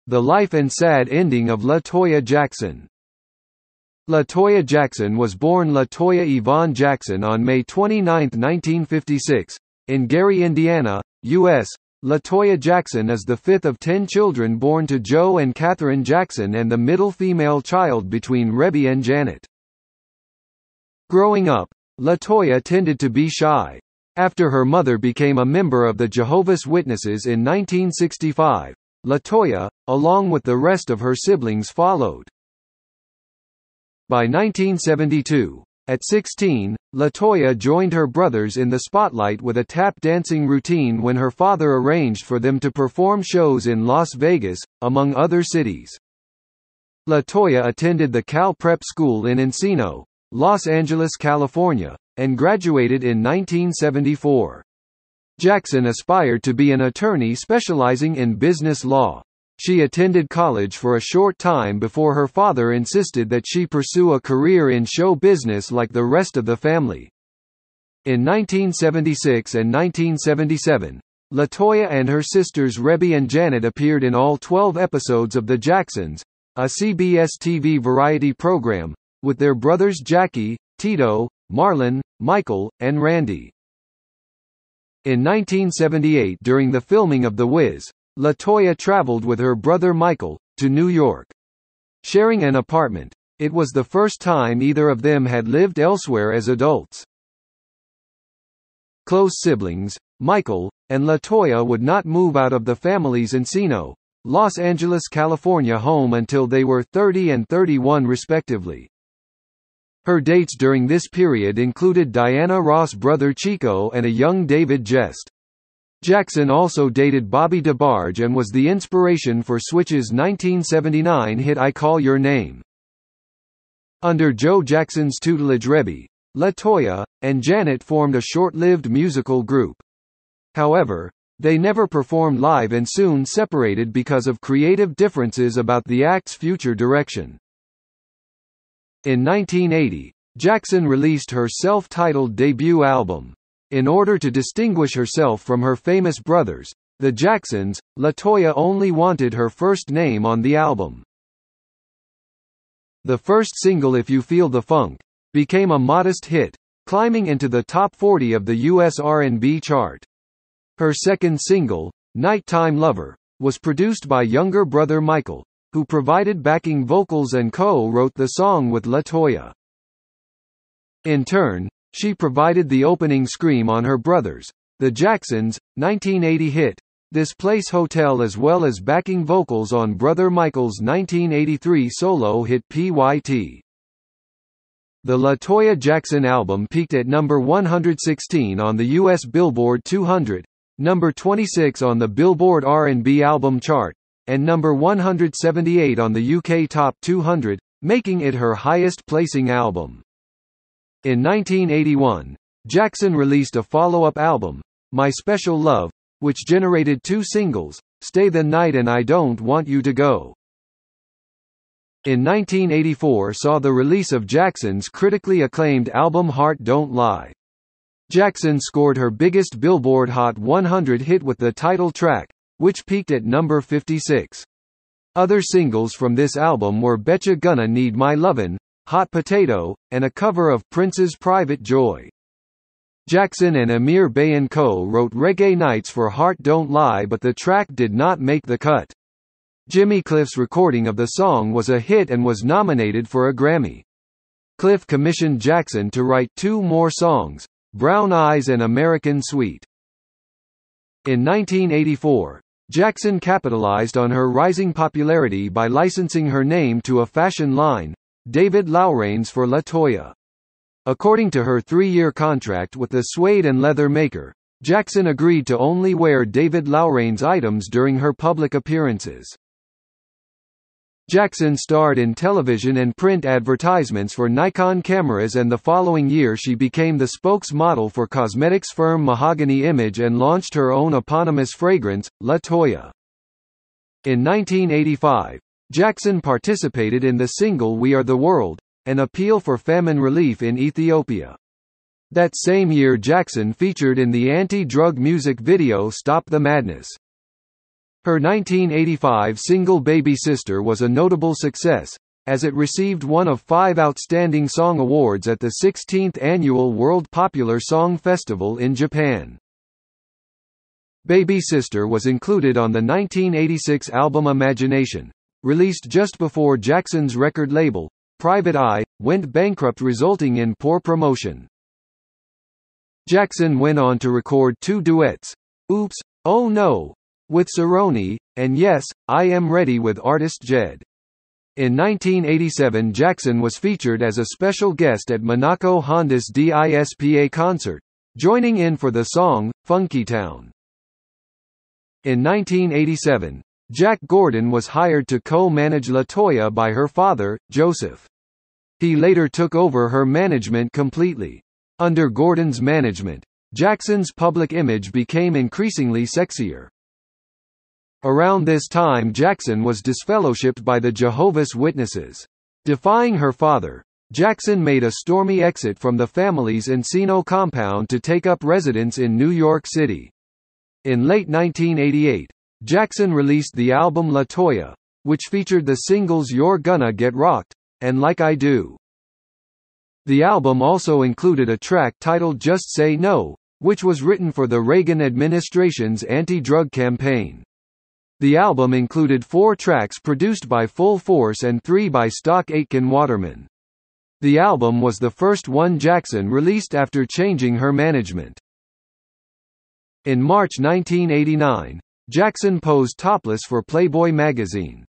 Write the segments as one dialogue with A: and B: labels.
A: The Life and Sad Ending of LaToya Jackson. LaToya Jackson was born LaToya Yvonne Jackson on May 29, 1956, in Gary, Indiana, U.S. LaToya Jackson is the fifth of 10 children born to Joe and Katherine Jackson and the middle female child between Rebbie and Janet. Growing up, LaToya tended to be shy. After her mother became a member of the Jehovah's Witnesses in 1965, LaToya, along with the rest of her siblings, followed. By 1972, at 16, LaToya joined her brothers in the spotlight with a tap dancing routine when her father arranged for them to perform shows in Las Vegas, among other cities. LaToya attended the Cal Prep School in Encino, Los Angeles, California, and graduated in 1974. Jackson aspired to be an attorney specializing in business law. She attended college for a short time before her father insisted that she pursue a career in show business like the rest of the family. In 1976 and 1977, LaToya and her sisters Rebbie and Janet appeared in all 12 episodes of The Jacksons, a CBS TV variety program, with their brothers Jackie, Tito, Marlon, Michael, and Randy. In 1978, during the filming of The Wiz, LaToya traveled with her brother Michael to New York. Sharing an apartment, it was the first time either of them had lived elsewhere as adults. Close siblings, Michael and LaToya would not move out of the family's Encino, Los Angeles, California home until they were 30 and 31 respectively. Her dates during this period included Diana Ross' brother Chico and a young David Jest. Jackson also dated Bobby DeBarge and was the inspiration for Switch's 1979 hit I Call Your Name. Under Joe Jackson's tutelage, Rebbie, LaToya, and Janet formed a short-lived musical group. However, they never performed live and soon separated because of creative differences about the act's future direction. In 1980, Jackson released her self-titled debut album. In order to distinguish herself from her famous brothers, the Jacksons, LaToya only wanted her first name on the album. The first single, If You Feel the Funk, became a modest hit, climbing into the top 40 of the U.S. R&B chart. Her second single, Nighttime Lover, was produced by younger brother Michael, who provided backing vocals and co-wrote the song with LaToya. In turn, she provided the opening scream on her brothers, the Jacksons' 1980 hit, This Place Hotel, as well as backing vocals on brother Michael's 1983 solo hit PYT. The LaToya Jackson album peaked at number 116 on the U.S. Billboard 200, number 26 on the Billboard R&B album chart, and number 178 on the UK Top 200, making it her highest-placing album. In 1981, Jackson released a follow-up album, My Special Love, which generated two singles, Stay the Night and I Don't Want You to Go. In 1984 saw the release of Jackson's critically acclaimed album Heart Don't Lie. Jackson scored her biggest Billboard Hot 100 hit with the title track, which peaked at number 56. Other singles from this album were Betcha Gonna Need My Lovin', Hot Potato, and a cover of Prince's Private Joy. Jackson and Amir Bey & Co. wrote Reggae Nights for Heart Don't Lie, but the track did not make the cut. Jimmy Cliff's recording of the song was a hit and was nominated for a Grammy. Cliff commissioned Jackson to write two more songs, Brown Eyes and American Sweet. In 1984, Jackson capitalized on her rising popularity by licensing her name to a fashion line, David Lowrain's, for LaToya. According to her 3-year contract with the suede and leather maker, Jackson agreed to only wear David Lowrain's items during her public appearances. Jackson starred in television and print advertisements for Nikon cameras, and the following year she became the spokesmodel for cosmetics firm Mahogany Image and launched her own eponymous fragrance, LaToya. In 1985, Jackson participated in the single We Are the World, an appeal for famine relief in Ethiopia. That same year Jackson featured in the anti-drug music video Stop the Madness. Her 1985 single Baby Sister was a notable success, as it received one of 5 Outstanding Song Awards at the 16th Annual World Popular Song Festival in Japan. Baby Sister was included on the 1986 album Imagination, released just before Jackson's record label, Private Eye, went bankrupt, resulting in poor promotion. Jackson went on to record 2 duets, Oops, Oh No, with Cerrone, and Yes, I Am Ready with artist Jed. In 1987, Jackson was featured as a special guest at Monaco Honda's DISPA concert, joining in for the song, Funky Town. In 1987, Jack Gordon was hired to co-manage LaToya by her father, Joseph. He later took over her management completely. Under Gordon's management, Jackson's public image became increasingly sexier. Around this time, Jackson was disfellowshipped by the Jehovah's Witnesses. Defying her father, Jackson made a stormy exit from the family's Encino compound to take up residence in New York City. In late 1988, Jackson released the album LaToya, which featured the singles You're Gonna Get Rocked and Like I Do. The album also included a track titled Just Say No, which was written for the Reagan administration's anti-drug campaign. The album included 4 tracks produced by Full Force and 3 by Stock Aitken Waterman. The album was the first one Jackson released after changing her management. In March 1989, Jackson posed topless for Playboy magazine.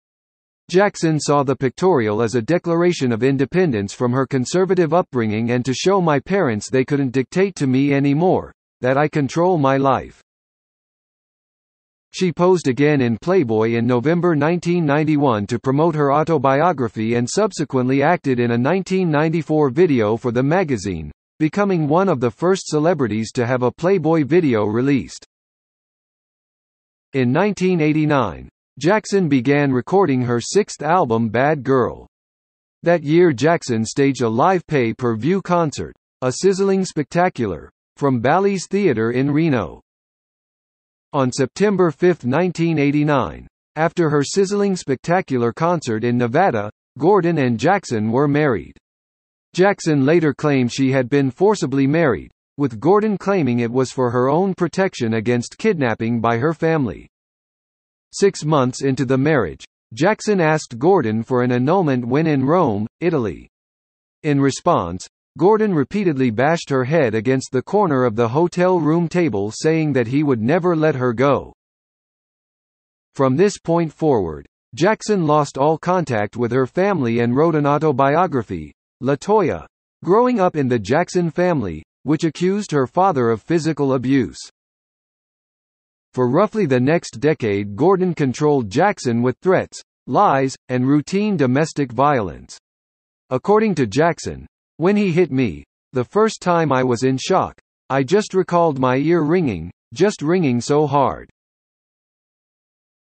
A: Jackson saw the pictorial as a declaration of independence from her conservative upbringing and to show my parents they couldn't dictate to me anymore, that I control my life. She posed again in Playboy in November 1991 to promote her autobiography and subsequently acted in a 1994 video for the magazine, becoming one of the first celebrities to have a Playboy video released. In 1989, Jackson began recording her 6th album Bad Girl. That year Jackson staged a live pay-per-view concert, a sizzling spectacular, from Bally's Theatre in Reno. On September 5, 1989, after her sizzling spectacular concert in Nevada, Gordon and Jackson were married. Jackson later claimed she had been forcibly married, with Gordon claiming it was for her own protection against kidnapping by her family. 6 months into the marriage, Jackson asked Gordon for an annulment when in Rome, Italy. In response, Gordon repeatedly bashed her head against the corner of the hotel room table, saying that he would never let her go. From this point forward, Jackson lost all contact with her family and wrote an autobiography, LaToya, Growing Up in the Jackson Family, which accused her father of physical abuse. For roughly the next decade, Gordon controlled Jackson with threats, lies, and routine domestic violence. According to Jackson, "When he hit me, the first time I was in shock. I just recalled my ear ringing, just ringing so hard."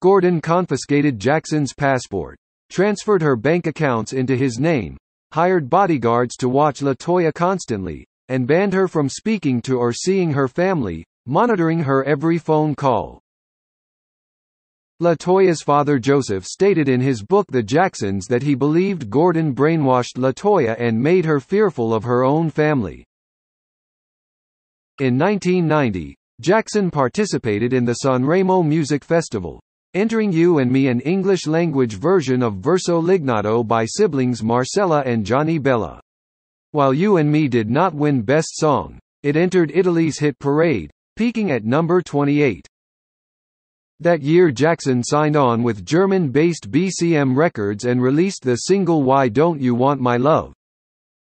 A: Gordon confiscated Jackson's passport, transferred her bank accounts into his name, hired bodyguards to watch LaToya constantly, and banned her from speaking to or seeing her family, monitoring her every phone call. LaToya's father Joseph stated in his book The Jacksons that he believed Gordon brainwashed LaToya and made her fearful of her own family. In 1990, Jackson participated in the Sanremo Music Festival, entering You and Me, an English-language version of Verso Lignato by siblings Marcella and Johnny Bella. While You and Me did not win Best Song, it entered Italy's hit parade, peaking at number 28. That year Jackson signed on with German-based BCM Records and released the single Why Don't You Want My Love.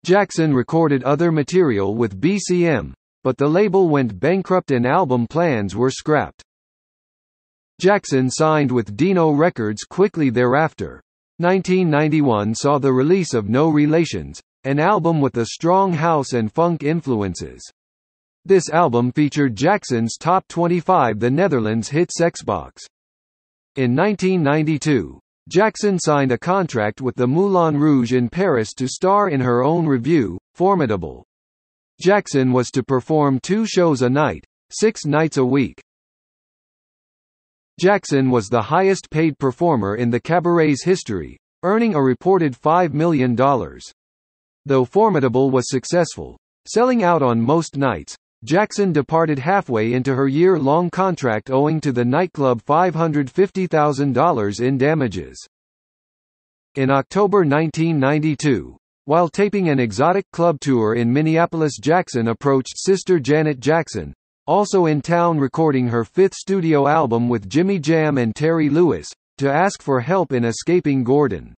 A: Jackson recorded other material with BCM, but the label went bankrupt and album plans were scrapped. Jackson signed with Dino Records quickly thereafter. 1991 saw the release of No Relations, an album with a strong house and funk influences. This album featured Jackson's top 25 The Netherlands hit Sexbox. In 1992, Jackson signed a contract with the Moulin Rouge in Paris to star in her own revue, Formidable. Jackson was to perform 2 shows a night, 6 nights a week. Jackson was the highest-paid performer in the cabaret's history, earning a reported $5 million. Though Formidable was successful, selling out on most nights, Jackson departed halfway into her year-long contract owing to the nightclub $550,000 in damages. In October 1992, while taping an exotic club tour in Minneapolis, Jackson approached sister Janet Jackson, also in town recording her fifth studio album with Jimmy Jam and Terry Lewis, to ask for help in escaping Gordon.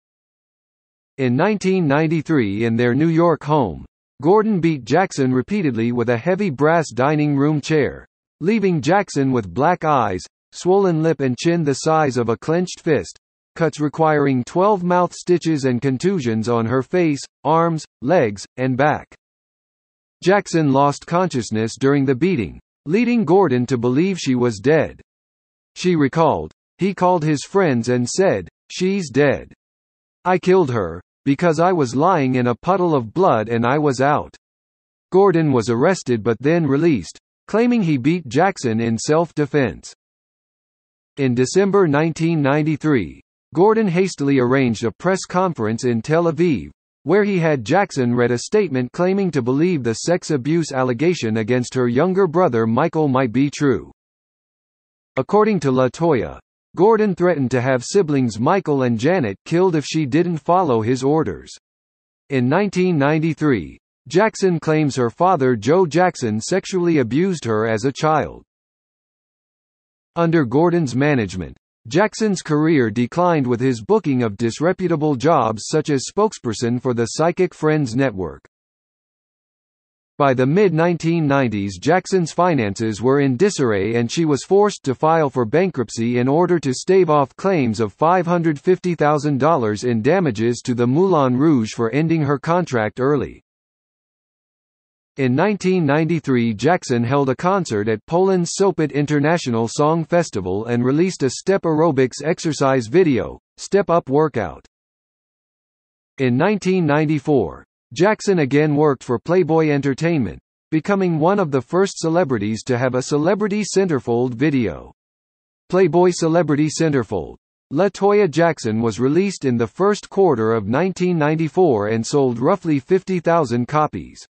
A: In 1993, in their New York home, Gordon beat Jackson repeatedly with a heavy brass dining room chair, leaving Jackson with black eyes, swollen lip and chin the size of a clenched fist, cuts requiring 12 mouth stitches and contusions on her face, arms, legs, and back. Jackson lost consciousness during the beating, leading Gordon to believe she was dead. She recalled, "He called his friends and said, 'She's dead. I killed her, because I was lying in a puddle of blood and I was out.'" Gordon was arrested but then released, claiming he beat Jackson in self-defense. In December 1993, Gordon hastily arranged a press conference in Tel Aviv, where he had Jackson read a statement claiming to believe the sex abuse allegation against her younger brother Michael might be true. According to LaToya, Gordon threatened to have siblings Michael and Janet killed if she didn't follow his orders. In 1993, Jackson claims her father Joe Jackson sexually abused her as a child. Under Gordon's management, Jackson's career declined with his booking of disreputable jobs such as spokesperson for the Psychic Friends Network. By the mid-1990s, Jackson's finances were in disarray and she was forced to file for bankruptcy in order to stave off claims of $550,000 in damages to the Moulin Rouge for ending her contract early. In 1993, Jackson held a concert at Poland's Sopot International Song Festival and released a step aerobics exercise video, Step Up Workout. In 1994, Jackson again worked for Playboy Entertainment, becoming one of the first celebrities to have a celebrity centerfold video. Playboy Celebrity Centerfold. LaToya Jackson was released in the first quarter of 1994 and sold roughly 50,000 copies.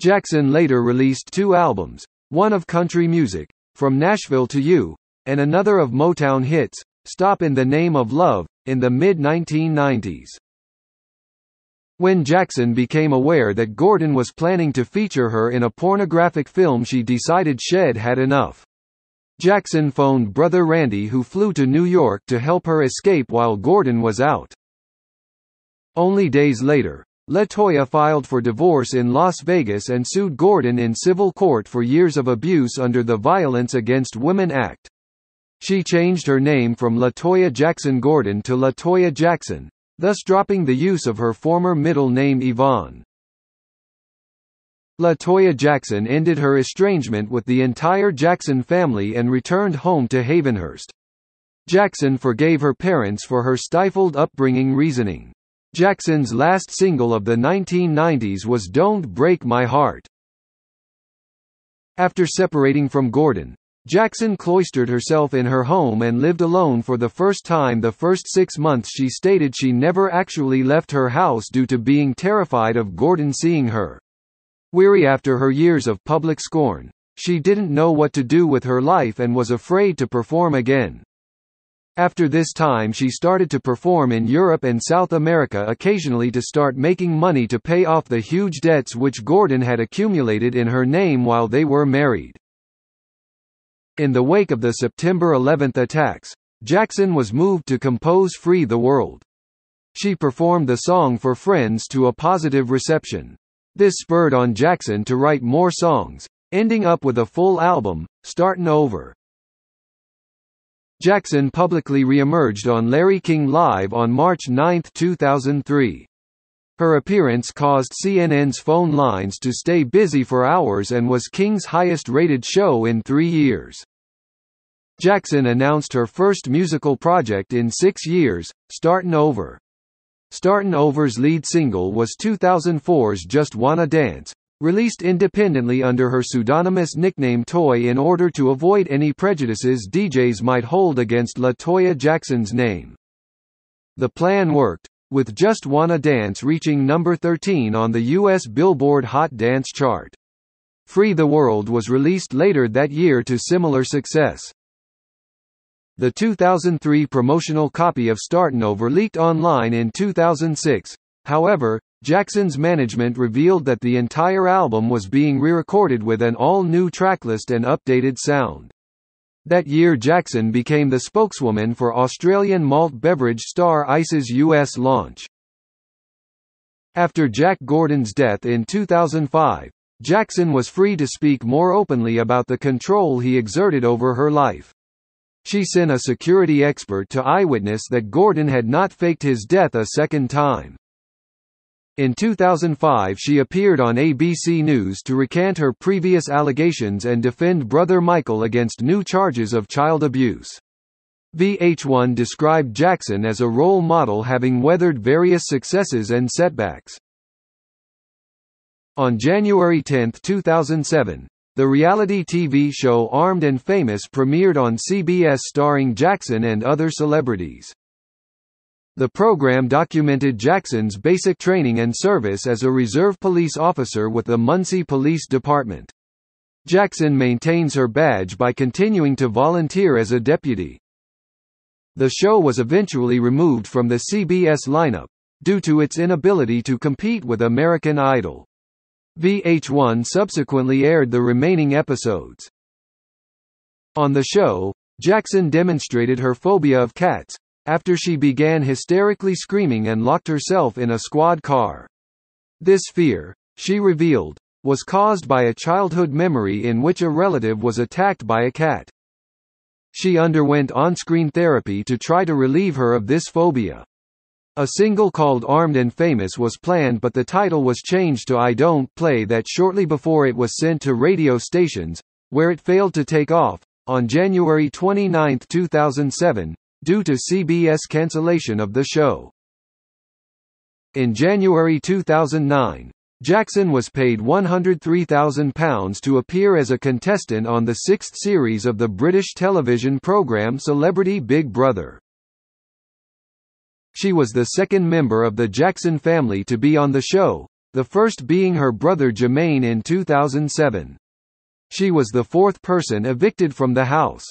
A: Jackson later released two albums, one of country music, From Nashville to You, and another of Motown hits, Stop in the Name of Love, in the mid-1990s. When Jackson became aware that Gordon was planning to feature her in a pornographic film, she decided she'd had enough. Jackson phoned brother Randy, who flew to New York to help her escape while Gordon was out. Only days later, LaToya filed for divorce in Las Vegas and sued Gordon in civil court for years of abuse under the Violence Against Women Act. She changed her name from LaToya Jackson Gordon to LaToya Jackson, thus dropping the use of her former middle name Yvonne. LaToya Jackson ended her estrangement with the entire Jackson family and returned home to Havenhurst. Jackson forgave her parents for her stifled upbringing reasoning. Jackson's last single of the 1990s was Don't Break My Heart. After separating from Gordon, Jackson cloistered herself in her home and lived alone for the first time. The first 6 months she stated she never actually left her house due to being terrified of Gordon seeing her. Weary after her years of public scorn, she didn't know what to do with her life and was afraid to perform again. After this time she started to perform in Europe and South America occasionally to start making money to pay off the huge debts which Gordon had accumulated in her name while they were married. In the wake of the September 11 attacks, Jackson was moved to compose Free the World. She performed the song for friends to a positive reception. This spurred on Jackson to write more songs, ending up with a full album, Startin' Over. Jackson publicly re-emerged on Larry King Live on March 9, 2003. Her appearance caused CNN's phone lines to stay busy for hours and was King's highest-rated show in 3 years. Jackson announced her first musical project in 6 years, Startin' Over. Startin' Over's lead single was 2004's Just Wanna Dance, released independently under her pseudonymous nickname Toy in order to avoid any prejudices DJs might hold against LaToya Jackson's name. The plan worked, with Just Wanna Dance reaching number 13 on the U.S. Billboard Hot Dance chart. Free the World was released later that year to similar success. The 2003 promotional copy of Startin' Over leaked online in 2006. However, Jackson's management revealed that the entire album was being re-recorded with an all-new tracklist and updated sound. That year Jackson became the spokeswoman for Australian malt beverage Star Ice's US launch. After Jack Gordon's death in 2005, Jackson was free to speak more openly about the control he exerted over her life. She sent a security expert to Eyewitness that Gordon had not faked his death a second time. In 2005 she appeared on ABC News to recant her previous allegations and defend brother Michael against new charges of child abuse. VH1 described Jackson as a role model having weathered various successes and setbacks. On January 10, 2007, the reality TV show Armed and Famous premiered on CBS starring Jackson and other celebrities. The program documented Jackson's basic training and service as a reserve police officer with the Muncie Police Department. Jackson maintains her badge by continuing to volunteer as a deputy. The show was eventually removed from the CBS lineup, due to its inability to compete with American Idol. VH1 subsequently aired the remaining episodes. On the show, Jackson demonstrated her phobia of cats, after she began hysterically screaming and locked herself in a squad car. This fear, she revealed, was caused by a childhood memory in which a relative was attacked by a cat. She underwent on-screen therapy to try to relieve her of this phobia. A single called Armed and Famous was planned, but the title was changed to I Don't Play that shortly before it was sent to radio stations, where it failed to take off, on January 29, 2007, due to CBS cancellation of the show. In January 2009, Jackson was paid £103,000 to appear as a contestant on the sixth series of the British television programme Celebrity Big Brother. She was the second member of the Jackson family to be on the show, the first being her brother Jermaine in 2007. She was the fourth person evicted from the house.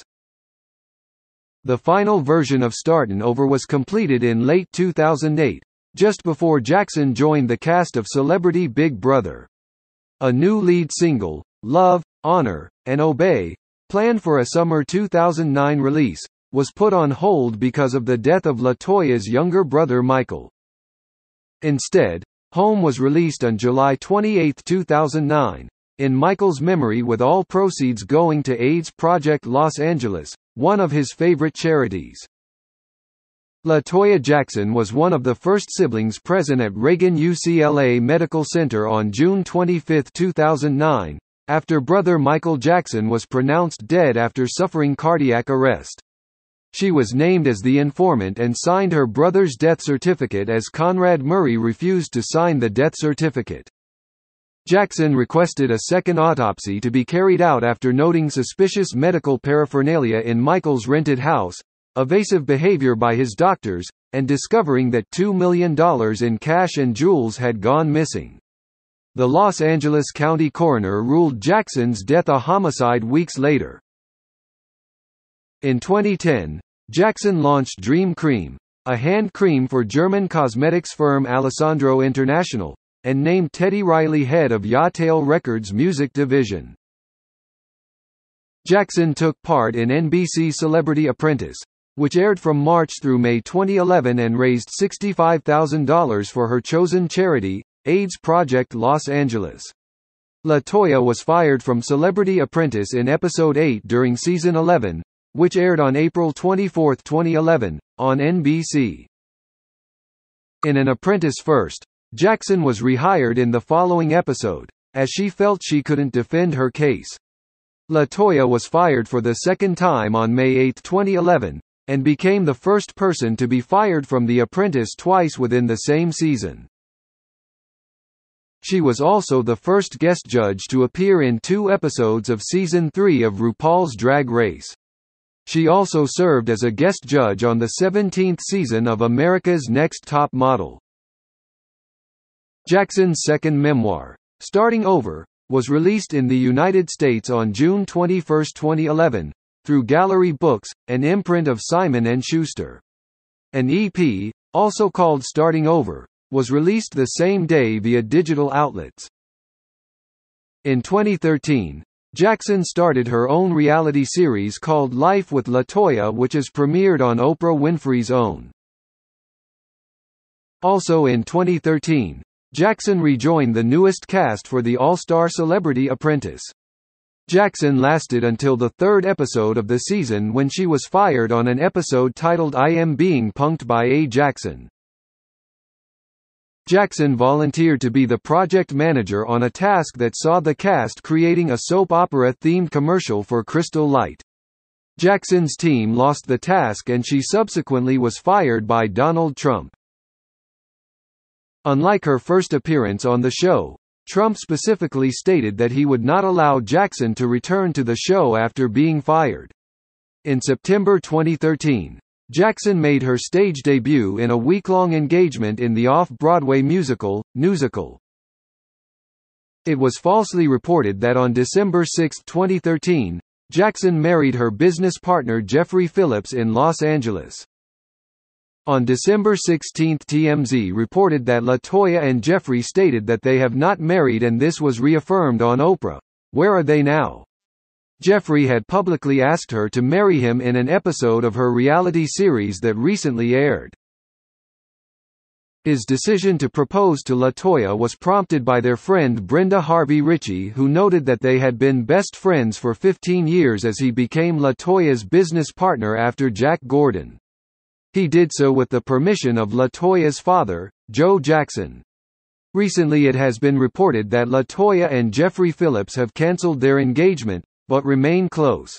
A: The final version of Startin' Over was completed in late 2008, just before Jackson joined the cast of Celebrity Big Brother. A new lead single, Love, Honor, and Obey, planned for a summer 2009 release, was put on hold because of the death of LaToya's younger brother Michael. Instead, Home was released on July 28, 2009, in Michael's memory, with all proceeds going to AIDS Project Los Angeles, one of his favorite charities. LaToya Jackson was one of the first siblings present at Reagan-UCLA Medical Center on June 25, 2009, after brother Michael Jackson was pronounced dead after suffering cardiac arrest. She was named as the informant and signed her brother's death certificate as Conrad Murray refused to sign the death certificate. Jackson requested a second autopsy to be carried out after noting suspicious medical paraphernalia in Michael's rented house, evasive behavior by his doctors, and discovering that $2 million in cash and jewels had gone missing. The Los Angeles County coroner ruled Jackson's death a homicide weeks later. In 2010, Jackson launched Dream Cream, a hand cream for German cosmetics firm Alessandro International, and named Teddy Riley head of Yachtail Records' music division. Jackson took part in NBC's Celebrity Apprentice, which aired from March through May 2011 and raised $65,000 for her chosen charity, AIDS Project Los Angeles. LaToya was fired from Celebrity Apprentice in episode 8 during season 11, which aired on April 24, 2011, on NBC. In an Apprentice first, Jackson was rehired in the following episode, as she felt she couldn't defend her case. LaToya was fired for the second time on May 8, 2011, and became the first person to be fired from The Apprentice twice within the same season. She was also the first guest judge to appear in 2 episodes of Season 3 of RuPaul's Drag Race. She also served as a guest judge on the 17th season of America's Next Top Model. Jackson's second memoir, Starting Over, was released in the United States on June 21, 2011, through Gallery Books, an imprint of Simon & Schuster. An EP, also called Starting Over, was released the same day via digital outlets. In 2013, Jackson started her own reality series called Life with LaToya, which is premiered on Oprah Winfrey's OWN. Also in 2013, Jackson rejoined the newest cast for the All-Star Celebrity Apprentice. Jackson lasted until the 3rd episode of the season when she was fired on an episode titled I Am Being Punked by A. Jackson. Jackson volunteered to be the project manager on a task that saw the cast creating a soap opera-themed commercial for Crystal Light. Jackson's team lost the task and she subsequently was fired by Donald Trump. Unlike her first appearance on the show, Trump specifically stated that he would not allow Jackson to return to the show after being fired. In September 2013, Jackson made her stage debut in a week-long engagement in the off-Broadway musical, Newsical. It was falsely reported that on December 6, 2013, Jackson married her business partner Jeffrey Phillips in Los Angeles. On December 16, TMZ reported that LaToya and Jeffrey stated that they have not married, and this was reaffirmed on Oprah, Where Are They Now? Jeffrey had publicly asked her to marry him in an episode of her reality series that recently aired. His decision to propose to LaToya was prompted by their friend Brenda Harvey Ritchie, who noted that they had been best friends for 15 years as he became LaToya's business partner after Jack Gordon. He did so with the permission of LaToya's father, Joe Jackson. Recently it has been reported that LaToya and Jeffrey Phillips have cancelled their engagement, but remain close.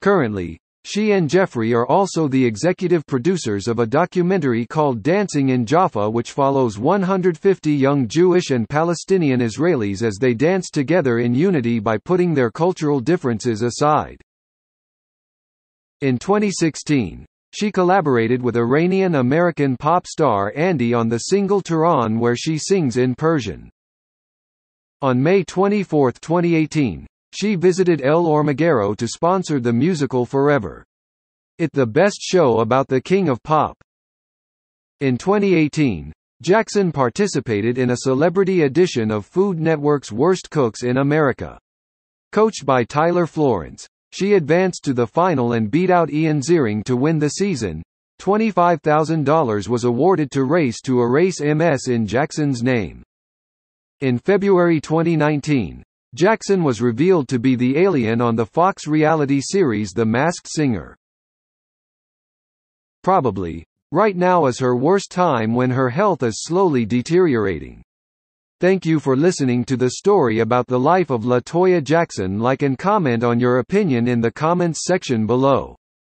A: Currently, she and Jeffrey are also the executive producers of a documentary called Dancing in Jaffa, which follows 150 young Jewish and Palestinian Israelis as they dance together in unity by putting their cultural differences aside. In 2016, she collaborated with Iranian-American pop star Andy on the single Tehran, where she sings in Persian. On May 24, 2018, she visited El Hormiguero to sponsor the musical Forever. It the best show about the king of pop. In 2018, Jackson participated in a celebrity edition of Food Network's Worst Cooks in America. Coached by Tyler Florence, she advanced to the final and beat out Ian Ziering to win the season. $25,000 was awarded to Race to erase MS in Jackson's name. In February 2019, Jackson was revealed to be the alien on the Fox reality series The Masked Singer. Probably, right now is her worst time when her health is slowly deteriorating. Thank you for listening to the story about the life of LaToya Jackson. Like and comment on your opinion in the comments section below.